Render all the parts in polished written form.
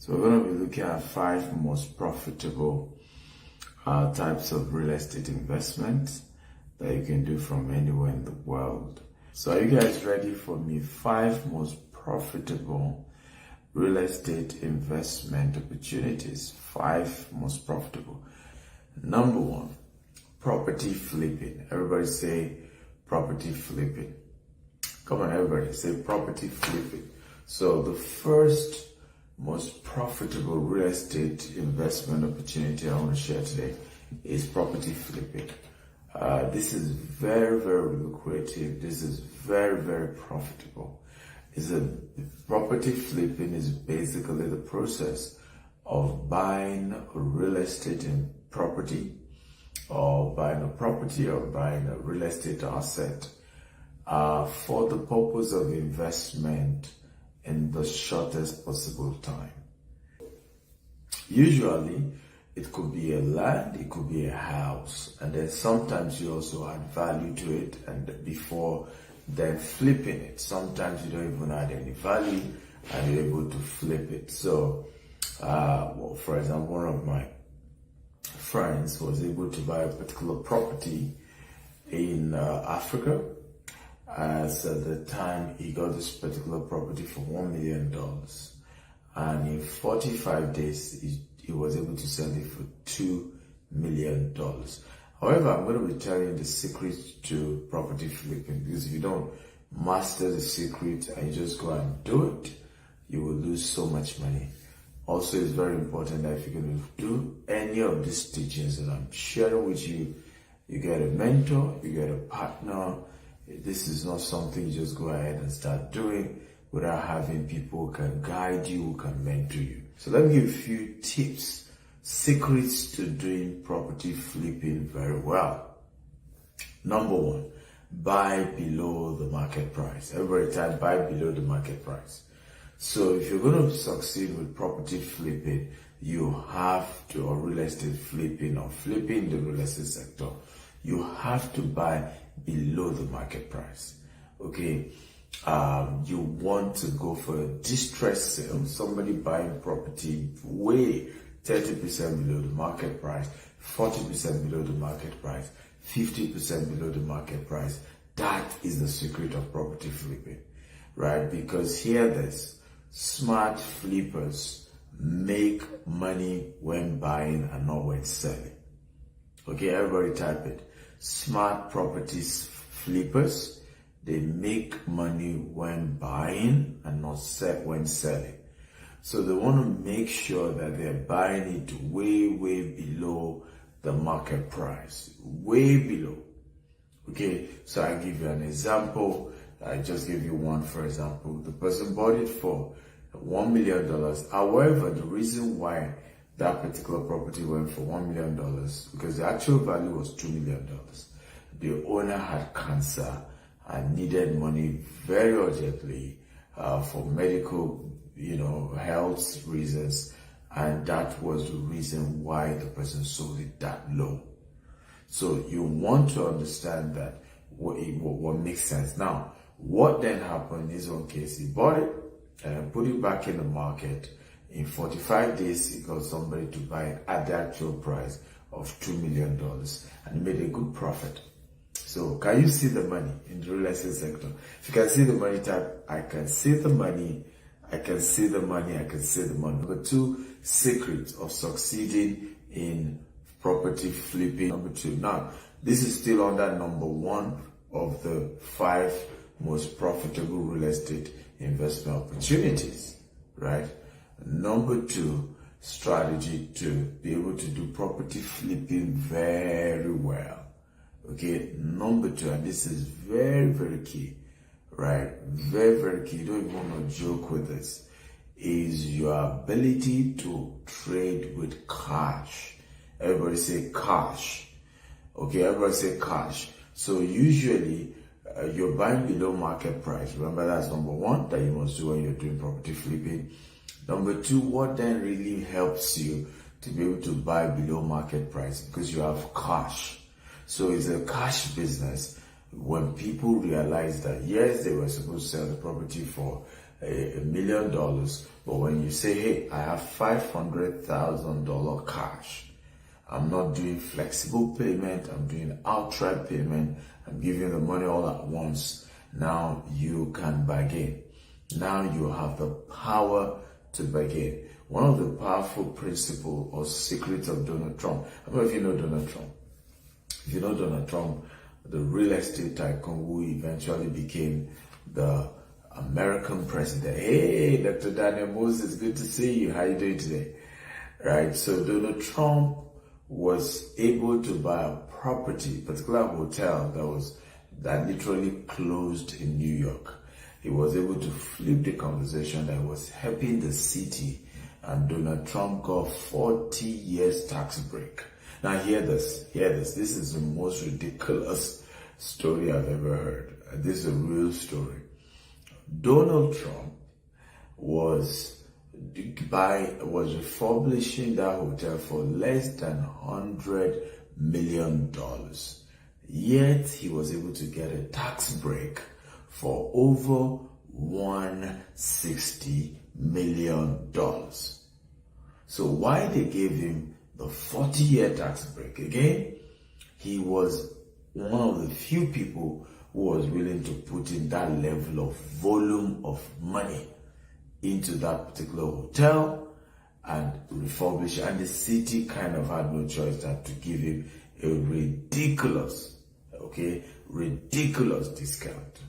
So we're going to be looking at 5 most profitable types of real estate investment that you can do from anywhere in the world. So are you guys ready for me? 5 most profitable real estate investment opportunities. 5 most profitable. Number 1, property flipping. Everybody say property flipping. Come on, everybody say property flipping. So the first most profitable real estate investment opportunity I want to share today is property flipping. This is very, very lucrative. This is very, very profitable. Property flipping is basically the process of buying a real estate property, or buying a property or buying a real estate asset for the purpose of investment in the shortest possible time. Usually, it could be a land, it could be a house, and then sometimes you also add value to it, and before then flipping it. Sometimes you don't even add any value and you're able to flip it. So, for example, one of my friends was able to buy a particular property in Africa. As at the time, he got this particular property for $1 million, and in 45 days he was able to sell it for $2 million. However, I'm going to be telling you the secret to property flipping, because if you don't master the secret and you just go and do it, you will lose so much money. Also, it's very important that if you're going to do any of these teachings that I'm sharing with you, you get a mentor, you get a partner. This is not something you just go ahead and start doing without having people who can guide you, who can mentor you. So let me give you a few tips, secrets to doing property flipping very well. Number 1, buy below the market price. Every time, buy below the market price. So if you're going to succeed with property flipping, you have to, or real estate flipping, or flipping the real estate sector, you have to buy below the market price. Okay, you want to go for a distressed sale, somebody buying property way 30% below the market price, 40% below the market price, 50% below the market price. That is the secret of property flipping, right? Because hear this, smart flippers make money when buying and not when selling. Okay, everybody type it. Smart properties flippers, they make money when buying and not when selling. So they want to make sure that they're buying it way, way below the market price. Way below. Okay, so I give you an example. I just gave you one, for example. The person bought it for $1 million. However, the reason why that particular property went for $1 million, because the actual value was $2 million. The owner had cancer and needed money very urgently for medical, health reasons, and that was the reason why the person sold it that low. So you want to understand that what makes sense. Now, what then happened in his own case, he bought it and put it back in the market. In 45 days, he got somebody to buy it at the actual price of $2 million, and he made a good profit. So can you see the money in the real estate sector? If you can see the money, type, I can see the money, I can see the money, I can see the money. Number 2, secrets of succeeding in property flipping. Number 2. Now, this is still under number 1 of the 5 most profitable real estate investment opportunities, right? Number 2, strategy to be able to do property flipping very well. Okay, number 2, and this is very, very key, right? Very, very key. You don't even want to joke with this, is your ability to trade with cash. Everybody say cash. Okay, everybody say cash. So usually, you're buying below market price. Remember, that's number 1 that you must do when you're doing property flipping. Number 2, what then really helps you to be able to buy below market price? Because you have cash. So it's a cash business. When people realize that, yes, they were supposed to sell the property for $1 million, but when you say, hey, I have $500,000 cash, I'm not doing flexible payment, I'm doing outright payment, I'm giving the money all at once. Now you can bargain. Now you have the power to bargain. One of the powerful principles or secrets of Donald Trump, I don't know if you know Donald Trump. If you know Donald Trump, the real estate tycoon who eventually became the American president. Hey, Dr. Daniel Moses, good to see you. How you doing today? Right, so Donald Trump was able to buy a property, particular hotel that literally closed in New York. He was able to flip the conversation that was helping the city, and Donald Trump got 40 years tax break. Now hear this. This is the most ridiculous story I've ever heard. This is a real story. Donald Trump was refurbishing that hotel for less than $100 million. Yet he was able to get a tax break for over $160 million. So why they gave him the 40-year tax break? Again, he was one of the few people who was willing to put in that level of volume of money into that particular hotel and refurbish, and the city kind of had no choice than to give him a ridiculous discount.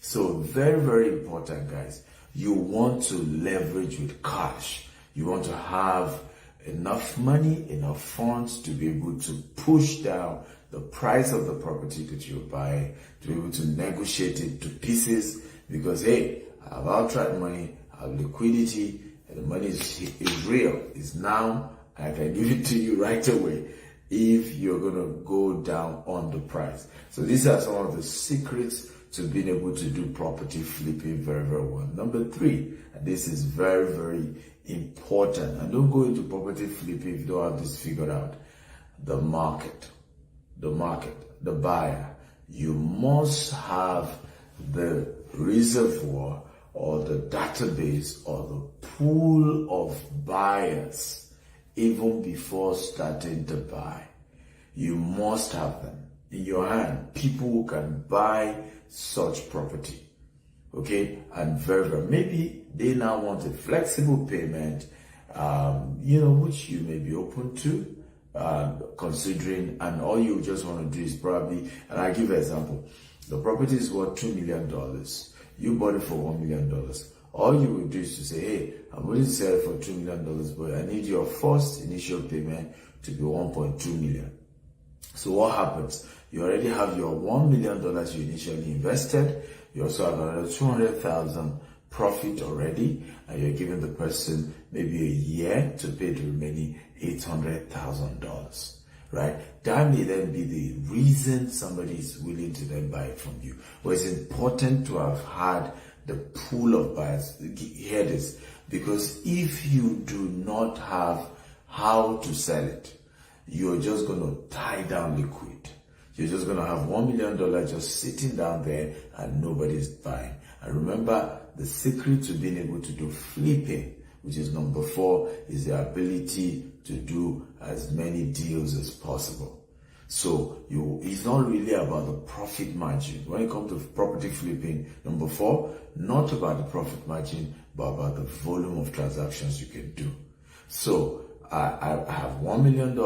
So very, very important, guys. You want to leverage with cash. You want to have enough money, enough funds to be able to push down the price of the property that you're buying, to be able to negotiate it to pieces, because hey, I have outright money, I have liquidity, and the money is real, it's now, I can give it to you right away if you're going to go down on the price. So these are some of the secrets to being able to do property flipping very, very well. Number 3, and this is very, very important, and don't go into property flipping if you don't have this figured out. The market, the buyer. You must have the reservoir or the database or the pool of buyers even before starting to buy. You must have them in your hand. People who can buy such property. Okay, and maybe they now want a flexible payment, which you may be open to, considering, and all you just want to do is probably, and I give an example, the property is worth $2 million. You bought it for $1 million. All you will do is to say, hey, I'm willing to sell it for $2 million, but I need your first initial payment to be $1.2 million. So what happens? You already have your $1 million you initially invested. You also have another $200,000 profit already, and you're giving the person maybe a year to pay the remaining $800,000, right? That may then be the reason somebody is willing to then buy it from you. But it's important to have had the pool of buyers. Hear this, because if you do not have how to sell it, you're just going to tie down liquid. You're just going to have $1 million just sitting down there and nobody's buying. And remember, the secret to being able to do flipping, which is number 4, is the ability to do as many deals as possible. So it's not really about the profit margin. When it comes to property flipping, number 4, not about the profit margin, but about the volume of transactions you can do. So I have $1 million.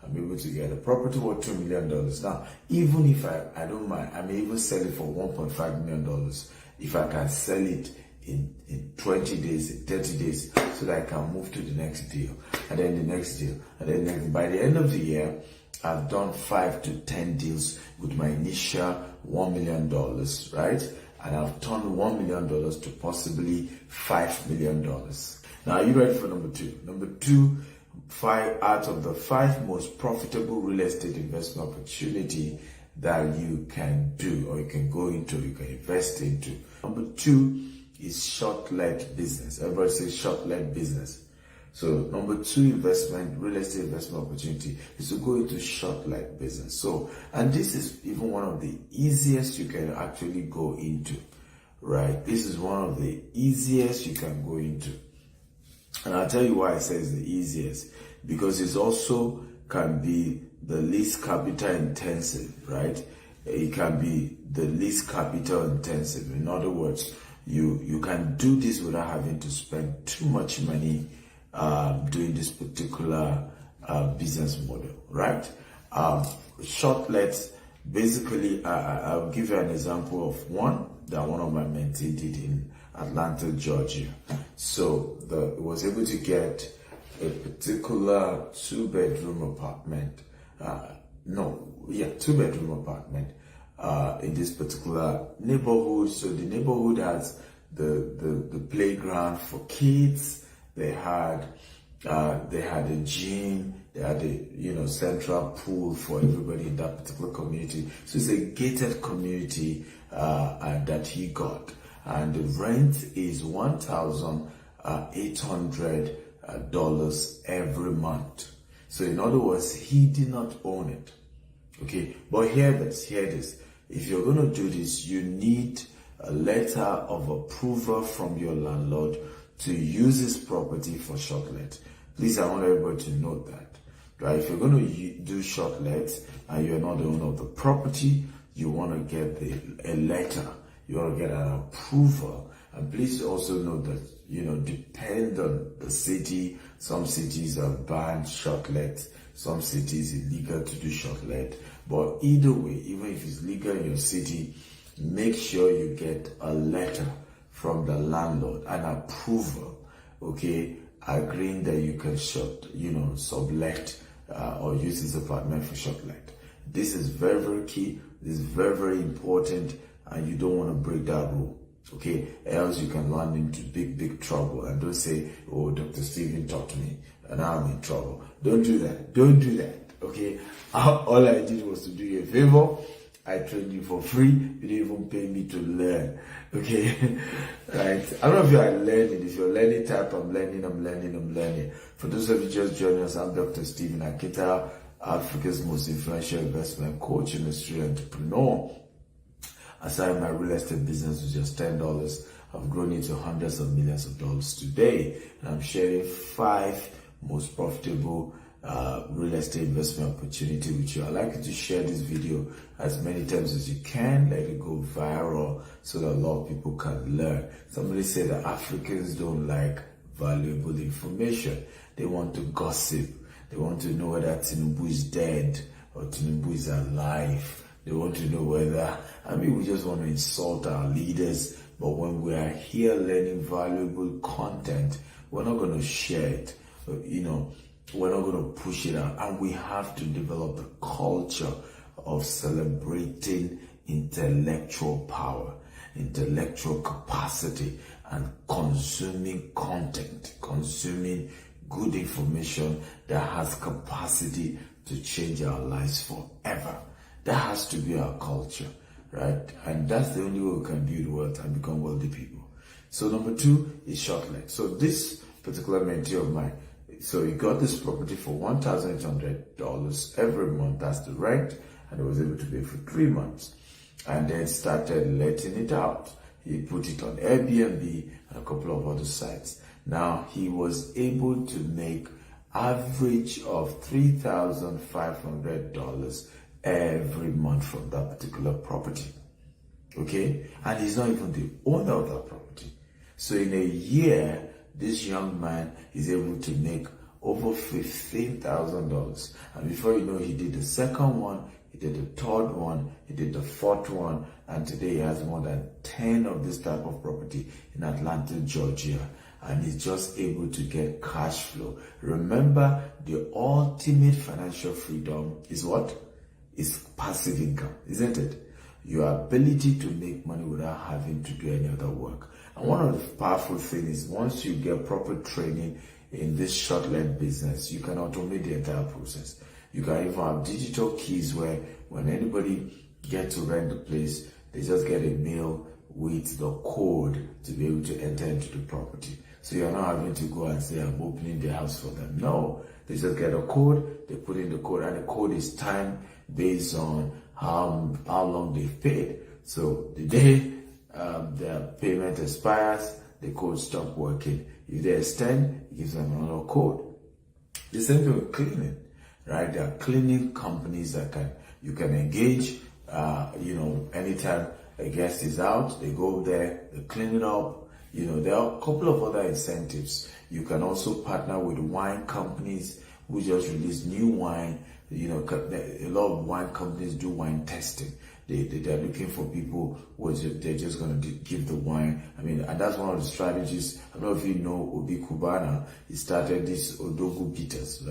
I'm able to get a property worth $2 million. Now, even if I don't mind, I may even sell it for $1.5 million if I can sell it in 20 days, in 30 days, so that I can move to the next deal, and then the next deal, and then next. By the end of the year, I've done 5 to 10 deals with my initial $1 million, right? And I've turned $1 million to possibly $5 million. Now, are you ready for number 2? Number 2, 5 out of the 5 most profitable real estate investment opportunity that you can do, or you can go into, you can invest into. Number 2 is short-led business. Everybody says short-led business. So number 2 real estate investment opportunity is to go into short-led business. So, and this is even one of the easiest you can actually go into. right? This is one of the easiest you can go into. And I'll tell you why I say it's the easiest. Because it also can be the least capital intensive, right? It can be the least capital intensive. In other words, you can do this without having to spend too much money doing this particular business model, right? Shortlets, basically, I'll give you an example of one that one of my mentees did in Atlanta, Georgia. So it was able to get a particular two-bedroom apartment. Two-bedroom apartment in this particular neighborhood. So the neighborhood has the playground for kids. They had a gym. They had a central pool for everybody in that particular community. So it's a gated community that he got, and the rent is $1,800 every month. So in other words, he did not own it. Okay, but hear this. If you're going to do this, you need a letter of approval from your landlord to use his property for shortlet. Please, I want everybody to note that, right? If you're going to do shortlets and you're not the owner of the property, you want to get a letter. You want to get an approval. And please also note that, depend on the city. Some cities have banned shortlets. Some cities illegal to do shortlet. But either way, even if it's legal in your city, make sure you get a letter from the landlord, an approval, okay, agreeing that you can sublet or use this apartment for shortlet. This is very, very key. This is very, very important, and you don't want to break that rule. Okay, else you can run into big trouble. And don't say, oh, Dr. Steven talked to me and I'm in trouble. Don't do that. Okay, all I did was to do you a favor. I trained you for free. You didn't even pay me to learn. Okay, right? I don't know if you are learning. If you're learning type, I'm learning. For those of you just joining us, I'm Dr. Steven Akita, Africa's most influential investment coach, industry entrepreneur. I started my real estate business with just $10. I've grown into hundreds of millions of dollars today, and I'm sharing 5 most profitable real estate investment opportunity with you. I'd like you to share this video as many times as you can. Let it go viral so that a lot of people can learn. Somebody said that Africans don't like valuable information. They want to gossip. They want to know whether Tinubu is dead or Tinubu is alive. They want to know whether, we just want to insult our leaders, but when we are here learning valuable content, we're not going to share it. We're not going to push it out. And we have to develop the culture of celebrating intellectual power, intellectual capacity, and consuming content, consuming good information that has capacity to change our lives forever. That has to be our culture, right? And that's the only way we can build wealth and become wealthy people. So number 2 is shortlet. So this particular mentee of mine, so he got this property for $1,800 every month. That's the rent, and he was able to pay for 3 months, and then started letting it out. He put it on Airbnb and a couple of other sites. Now he was able to make average of $3,500 every month from that particular property. Okay, and he's not even the owner of that property. So in a year, this young man is able to make over $15,000. And before you know, he did the second one, he did the third one, he did the fourth one, and today he has more than 10 of this type of property in Atlanta, Georgia. And he's just able to get cash flow. Remember, the ultimate financial freedom is what? Is passive income, isn't it? Your ability to make money without having to do any other work. And one of the powerful things is once you get proper training in this short-length business, you can automate the entire process. You can even have digital keys where when anybody gets to rent the place, they just get a mail with the code to be able to enter into the property. So you're not having to go and say, I'm opening the house for them. No, they just get a code, they put in the code, and the code is timed based on how long they've paid. So the day their payment expires, the code stop working. If they extend, it gives them another code. The same thing with cleaning, right? There are cleaning companies that you can engage. Anytime a guest is out, they go there, they clean it up. There are a couple of other incentives. You can also partner with wine companies who just release new wine. A lot of wine companies do wine testing. They're looking for people who they're just going to give the wine. And that's one of the strategies. I don't know if you know Obi Kubana. He started this Odogu bitters,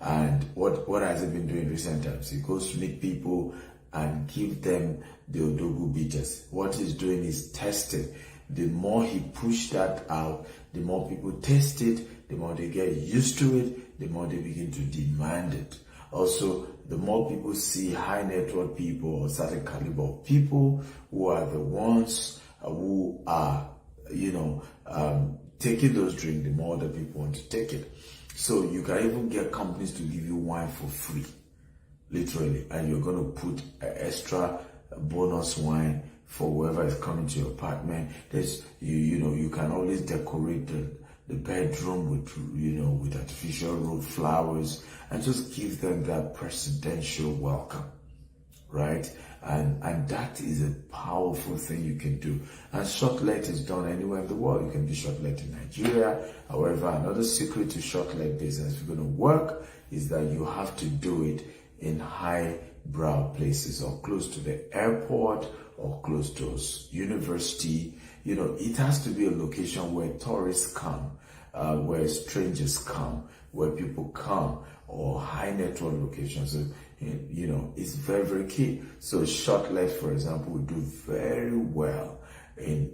and what has he been doing recent times? He goes to meet people and give them the Odogu bitters. What he's doing is testing. The more he push that out, the more people taste it, the more they get used to it, the more they begin to demand it. Also, the more people see high net worth people or certain caliber of people who are the ones who are, taking those drinks, the more the people want to take it. So you can even get companies to give you wine for free, literally, and you're going to put an extra bonus wine for whoever is coming to your apartment. There's you can always decorate the bedroom with artificial root flowers and just give them that presidential welcome, right? And that is a powerful thing you can do. And shortlet is done anywhere in the world. You can do shortlet in Nigeria. However, another secret to shortlet business, if you're going to work, is that you have to do it in high-brow places or close to the airport or close to a university. It has to be a location where tourists come, where strangers come, where people come, or high network locations. So, it's very, very key. So shortlet, for example, will do very well in,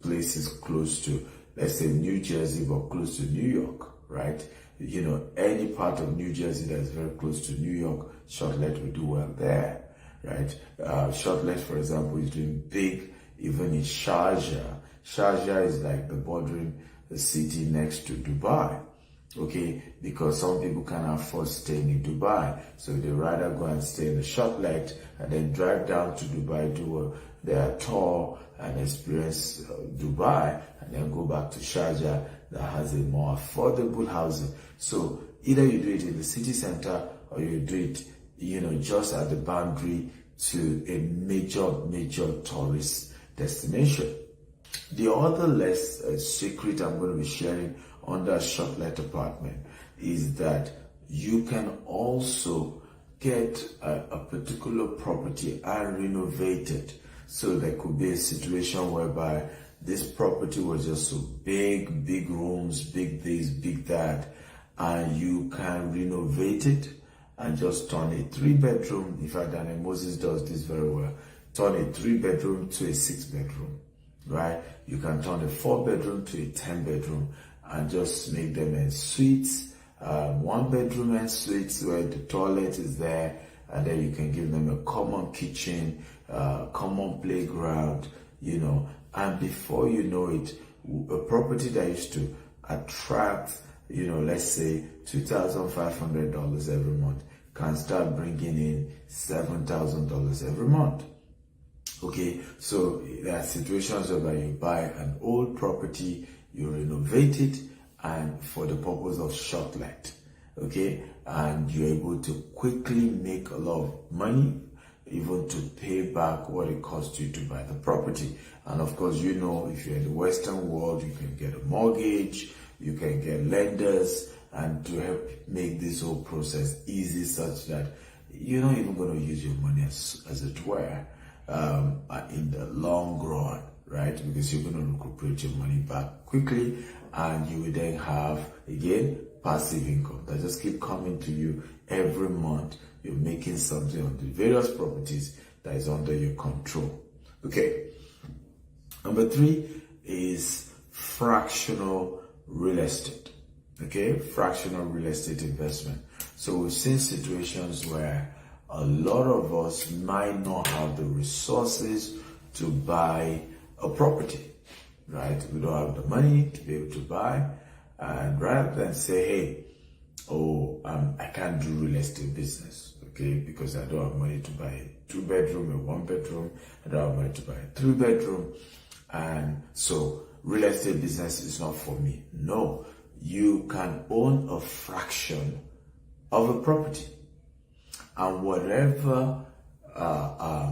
places close to, let's say, New Jersey, but close to New York, right? Any part of New Jersey that is very close to New York, shortlet will do well there, right? Shortlet, for example, is doing big even in Sharjah. Sharjah is like the bordering city next to Dubai, okay? Because some people can't afford staying in Dubai, so they rather go and stay in the shortlet and then drive down to Dubai, do their tour and experience Dubai, and then go back to Sharjah that has a more affordable housing. So either you do it in the city center or you do it, just at the boundary to a major tourist destination. The other secret I'm going to be sharing under shortlet apartment is that you can also get a particular property and renovate it. So there could be a situation whereby this property was just so big rooms, big this, big that, and you can renovate it and just turn a 3-bedroom. In fact, Daniel Moses does this very well. Turn a 3-bedroom to a 6-bedroom, right? You can turn a 4-bedroom to a 10-bedroom and just make them in suites, 1-bedroom and suites where the toilet is there, and then you can give them a common kitchen, common playground, and before you know it, a property that used to attract, let's say $2,500 every month can start bringing in $7,000 every month. Okay, so there are situations where you buy an old property, you renovate it, and for the purpose of shortlet, okay, and you're able to quickly make a lot of money, even to pay back what it cost you to buy the property. And of course, if you're in the Western world, you can get a mortgage, you can get lenders, and to help make this whole process easy such that you're not even going to use your money as it were in the long run, right? Because you're going to recuperate your money back quickly, and you will then have, again, passive income that just keep coming to you every month. You're making something on the various properties that is under your control. Okay. Number 3 is fractional real estate. Okay, fractional real estate investment. So we've seen situations where a lot of us might not have the resources to buy a property, right? We don't have the money to be able to buy, and rather than say, hey, oh, I can't do real estate business, okay, because I don't have money to buy a 2-bedroom, a 1-bedroom, I don't have money to buy a 3-bedroom, and so real estate business is not for me. No, you can own a fraction of a property, and whatever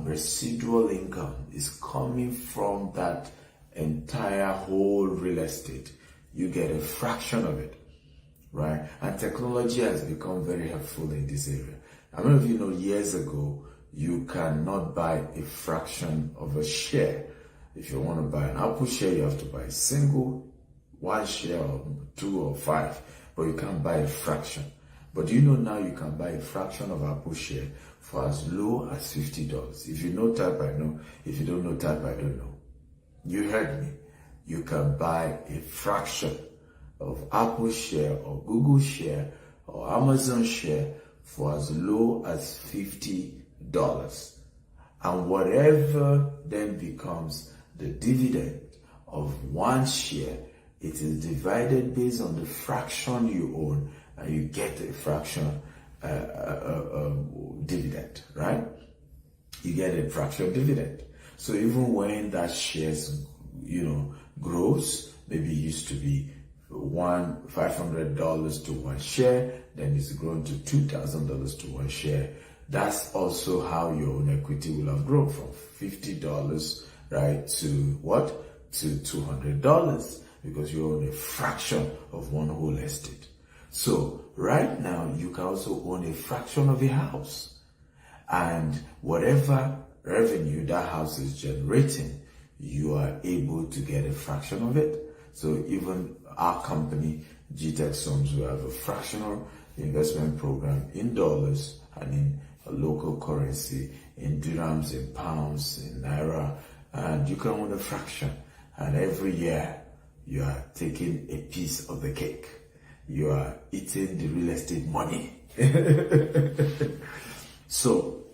residual income is coming from that entire whole real estate, you get a fraction of it, right? And technology has become very helpful in this area. I don't know if you know, years ago, you cannot buy a fraction of a share. If you want to buy an Apple share, you have to buy a single, 1 share or 2 or 5, but you can't buy a fraction. But do you know now you can buy a fraction of Apple share for as low as $50? If you know, type I know. If you don't know, type I don't know. You heard me. You can buy a fraction of Apple share or Google share or Amazon share for as low as $50. And whatever then becomes the dividend of 1 share, it is divided based on the fraction you own, and you get a fraction dividend, right? You get a fraction dividend. So even when that shares, grows, maybe it used to be $500 to 1 share, then it's grown to $2,000 to 1 share. That's also how your own equity will have grown from $50, right, to what? To $200, because you own a fraction of one whole estate. So right now you can also own a fraction of a house, and whatever revenue that house is generating, you are able to get a fraction of it. So even our company, GTEX Homes, will have a fractional investment program in dollars and in a local currency, in dirhams, in pounds, in naira, and you can own a fraction. And every year you are taking a piece of the cake. You are eating the real estate money. So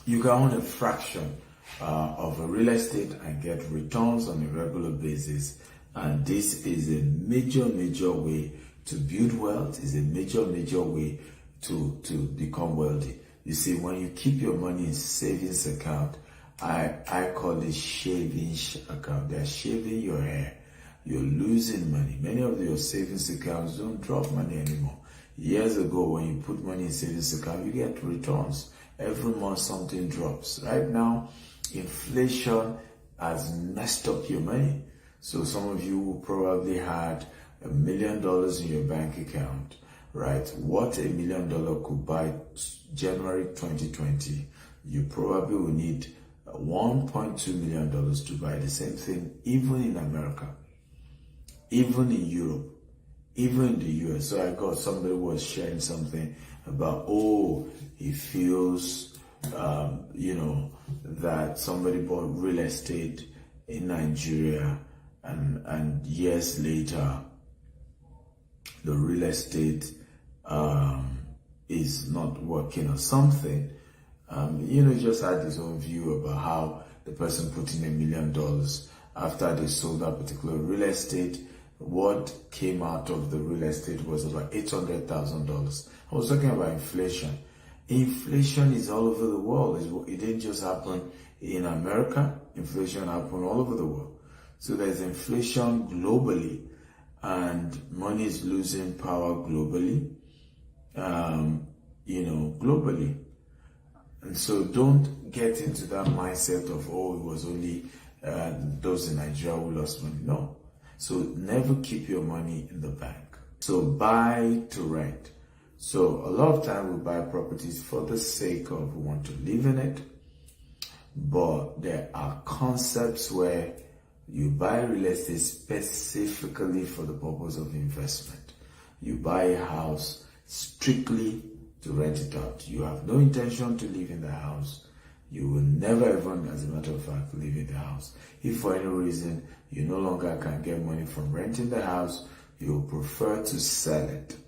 you can own a fraction of a real estate and get returns on a regular basis. And this is a major way to build wealth, is a major way to become wealthy. You see, when you keep your money in savings account, I call it shaving account. They're shaving your hair. You're losing money. Many of your savings accounts don't drop money anymore. Years ago, when you put money in savings account, you get returns. Every month something drops. Right now, inflation has messed up your money. So some of you probably had $1 million in your bank account, right? What $1 million could buy January 2020, you probably will need $1.2 million to buy the same thing, even in America, even in Europe, even in the US. So I got somebody was sharing something about, he feels, that somebody bought real estate in Nigeria, and years later, the real estate is not working or something. Just had his own view about how the person put in $1 million after they sold that particular real estate. What came out of the real estate was about $800,000. I was talking about inflation. Inflation is all over the world. It didn't just happen in America. Inflation happened all over the world. So there's inflation globally, and money is losing power globally, globally. And so don't get into that mindset of, it was only those in Nigeria who lost money. No. So never keep your money in the bank. So buy to rent. So a lot of time we buy properties for the sake of we want to live in it. But there are concepts where you buy real estate specifically for the purpose of investment. You buy a house strictly to rent it out. You have no intention to live in the house. You will never even, as a matter of fact, live in the house. If for any reason you no longer can get money from renting the house, you prefer to sell it,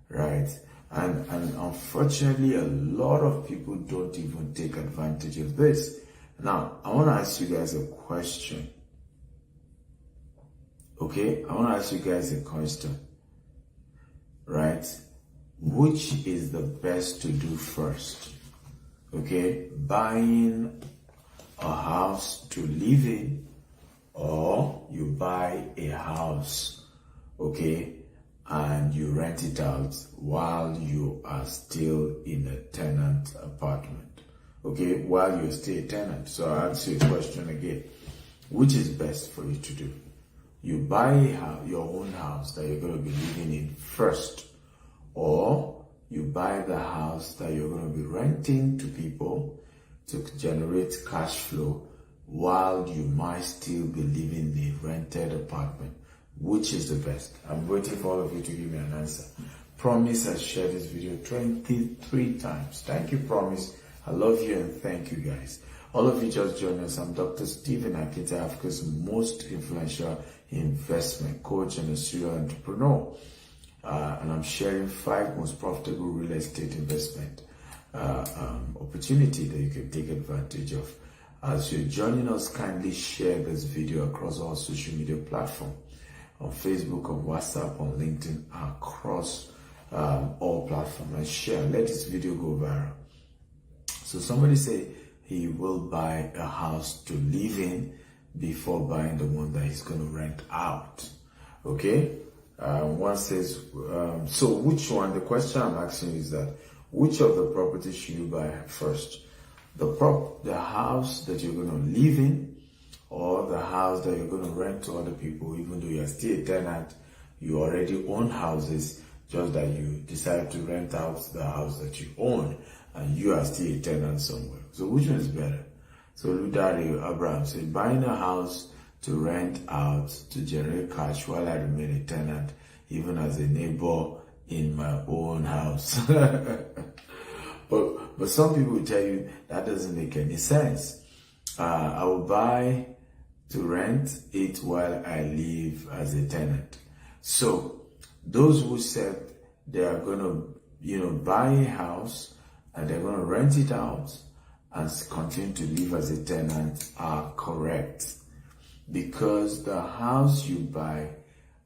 right? And unfortunately, a lot of people don't even take advantage of this. Now, I want to ask you guys a question. Okay? I want to ask you guys a question, right? which is the best to do first? Okay, buying a house to live in, or you buy a house, okay, and you rent it out while you are still in a tenant apartment, okay, while you're still a tenant. So I'll answer your question again. Which is best for you to do? You buy your own house that you're going to be living in first, or you buy the house that you're going to be renting to people to generate cash flow while you might still be living in a rented apartment. Which is the best? I'm waiting for all of you to give me an answer. Promise has shared this video 23 times. Thank you, Promise. I love you and thank you, guys. All of you just joined us. I'm Dr. Stephen Akita, Africa's most influential investment coach and a serial entrepreneur. And I'm sharing 5 most profitable real estate investment opportunity that you can take advantage of. As you're joining us, kindly share this video across all social media platforms, on Facebook, on WhatsApp, on LinkedIn, across all platforms, and share. Let this video go viral. So somebody say he will buy a house to live in before buying the one that he's going to rent out. Okay? One says, so which one? The question I'm asking is that, which of the properties should you buy first? The house that you're going to live in, or the house that you're going to rent to other people, even though you're still a tenant, you already own houses, just that you decide to rent out the house that you own, and you are still a tenant somewhere. So which one is better? So Ludari Abraham said, buying a house to rent out to generate cash while I remain a tenant, even as a neighbor in my own house. But some people will tell you that doesn't make any sense. I will buy to rent it while I live as a tenant. So those who said they are going to, buy a house and they're going to rent it out and continue to live as a tenant are correct, because the house you buy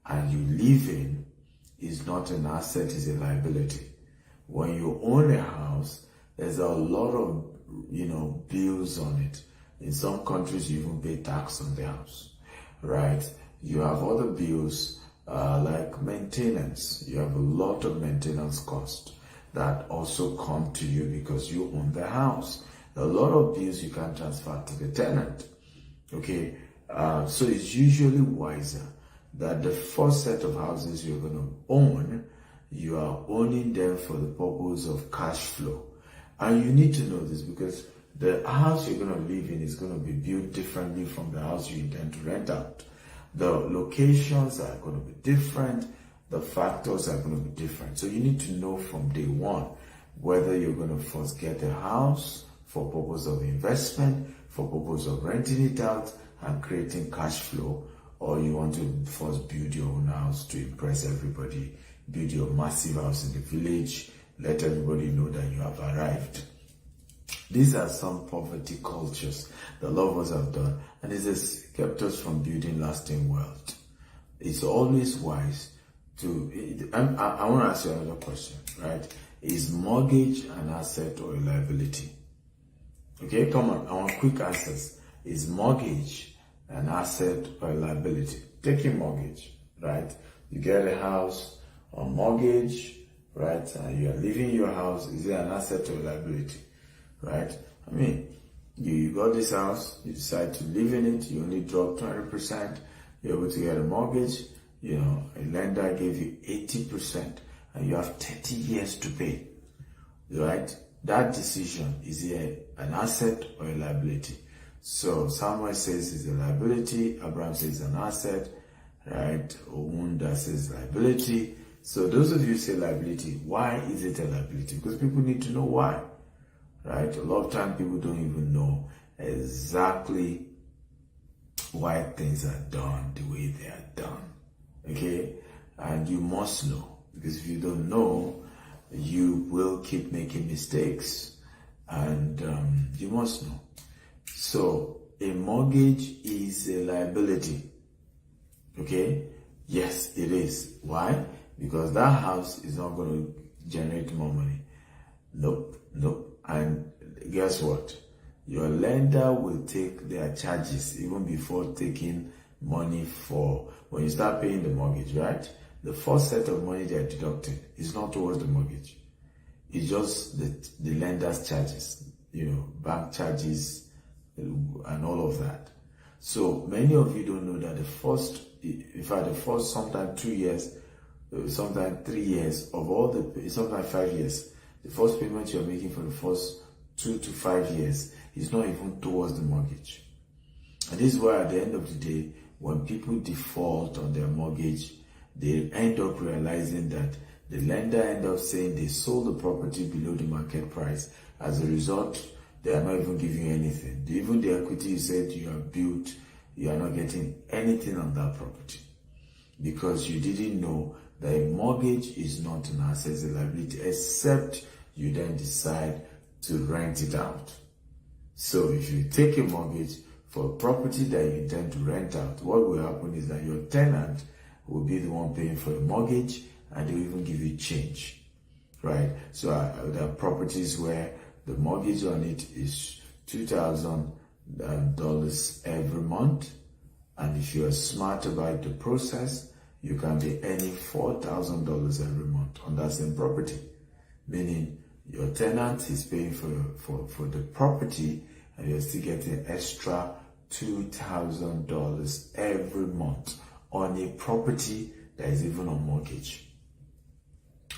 and you live in is not an asset, it's a liability. When you own a house, there's a lot of, bills on it. In some countries, you even pay tax on the house, right? You have other bills like maintenance. You have a lot of maintenance costs that also come to you because you own the house. A lot of bills you can transfer to the tenant, okay? So it's usually wiser that the first set of houses you're going to own, you are owning them for the purpose of cash flow. And you need to know this, because the house you're going to live in is going to be built differently from the house you intend to rent out. The locations are going to be different. The factors are going to be different. So you need to know from day one whether you're going to first get a house for purpose of investment, for purpose of renting it out and creating cash flow, or you want to first build your own house to impress everybody, build your massive house in the village, let everybody know that you have arrived. These are some poverty cultures that a lot of us have done, and it has kept us from building lasting wealth. It's always wise to, I want to ask you another question, right? Is mortgage an asset or a liability? Okay, come on, I want quick answers. Is mortgage an asset or a liability? Take a mortgage, right? You get a house on mortgage, right? And you are living in your house. Is it an asset or a liability, right? I mean, you got this house, you decide to live in it, you only drop 20%, you're able to get a mortgage, a lender gave you 80%, and you have 30 years to pay, right? That decision, is it an asset or a liability? So Samuel says it's a liability, Abraham says an asset, right? Owunda says liability. So those of you who say liability, why is it a liability? Because people need to know why, right? A lot of times people don't even know exactly why things are done the way they are done, okay? And you must know, because if you don't know, you will keep making mistakes, and you must know. So a mortgage is a liability, okay? Yes, it is. Why? Because that house is not going to generate more money. Nope, nope. And guess what? Your lender will take their charges even before taking money for, when you start paying the mortgage, right? The first set of money they're deducting is not towards the mortgage. It's just the lender's charges, bank charges and all of that. So many of you don't know that the first, sometimes 2 years, sometimes 3 years of all sometimes 5 years, the first payment you're making for the first 2 to 5 years is not even towards the mortgage. And this is why at the end of the day, when people default on their mortgage, they end up realizing that the lender end up saying they sold the property below the market price. As a result, they are not even giving you anything. Even the equity you said you have built, you are not getting anything on that property, because you didn't know that a mortgage is not an asset, it's a liability, except you then decide to rent it out. So if you take a mortgage for a property that you intend to rent out, what will happen is that your tenant will be the one paying for the mortgage, and they will even give you change, right? So there are properties where the mortgage on it is $2,000 every month, and if you are smart about the process, you can be earning $4,000 every month on that same property, meaning your tenant is paying for the property, and you're still getting extra $2,000 every month on a property that is even on mortgage.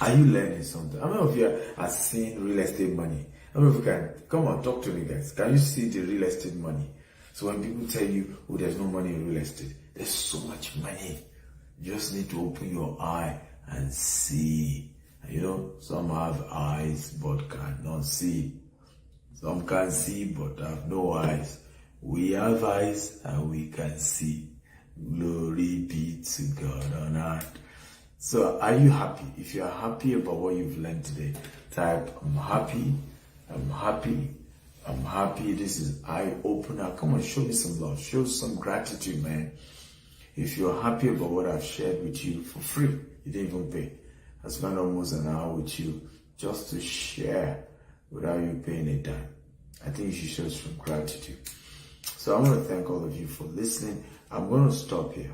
Are you learning something? How many of you are seeing real estate money? How many of you can come on, talk to me, guys? Can you see the real estate money? So when people tell you, oh, there's no money in real estate, there's so much money. You just need to open your eye and see. Some have eyes but cannot see. Some can see but have no eyes. We have eyes and we can see. Glory be to God on earth. So are you happy? If you are happy about what you've learned today, type I'm happy, I'm happy, I'm happy. This is eye opener. Come on, show me some love, show some gratitude, man. If you're happy about what I've shared with you for free, you didn't even pay. I spent almost an hour with you just to share without you paying a dime. I think you should show some gratitude. So I want to thank all of you for listening. I'm going to stop here.